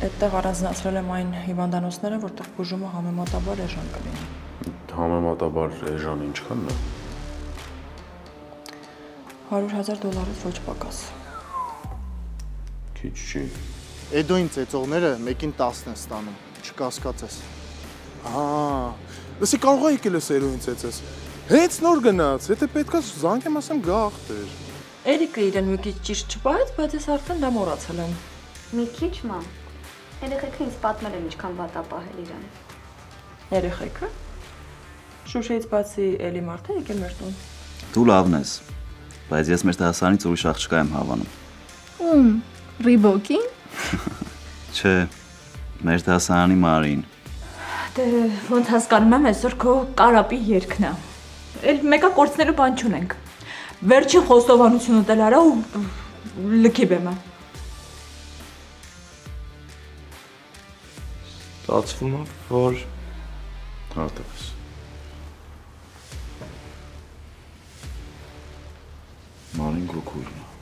Այդտեղ առանձնացրել եմ այն հիվանդանոցները, որտեղ բուժումը համեմատաբար էժան կլինի։ Համեմատաբար էժան ինչքանն է։ $100,000-ից ոչ պակաս։ Քիչ չի։ Էդոյին ծեծողները մեկին 10 են ստանում, չկասկածես։ Լսի կարող է եկել ես էրոյին ծեծես։ Հենց նոր գնաց, եթե պետքա զանգեմ ասեմ գա ախտեր։ Էրիկը իրեն մի քիչ ճիշտ չպահեց, բայց ես արդեն դա մոռացել եմ։ Մի քիչ մամ։ Երեխեքը ինձ պատմել են ինչքան վատ ա պահել իրան։ Երեխեքը։ Շուշեից բացի էլի մարդ է եկել մեր տուն։ Դու լավն ես, բայց ես մեր դասարանից ուրիշ աղջկա եմ հավանում։ Ում, Ռիբոկին։ Չէ, մեր դասարանի Մարին։ Դե ոնց հասկանում եմ, այսօր քո կարապի երգն է։ Էլ մեկը կորցնելու բան չունենք։ Վերջին խոստովանությունը դել արա ու լքի բեմը։ Ստացվում է, որ հատես։ Մարին գոքուրն է։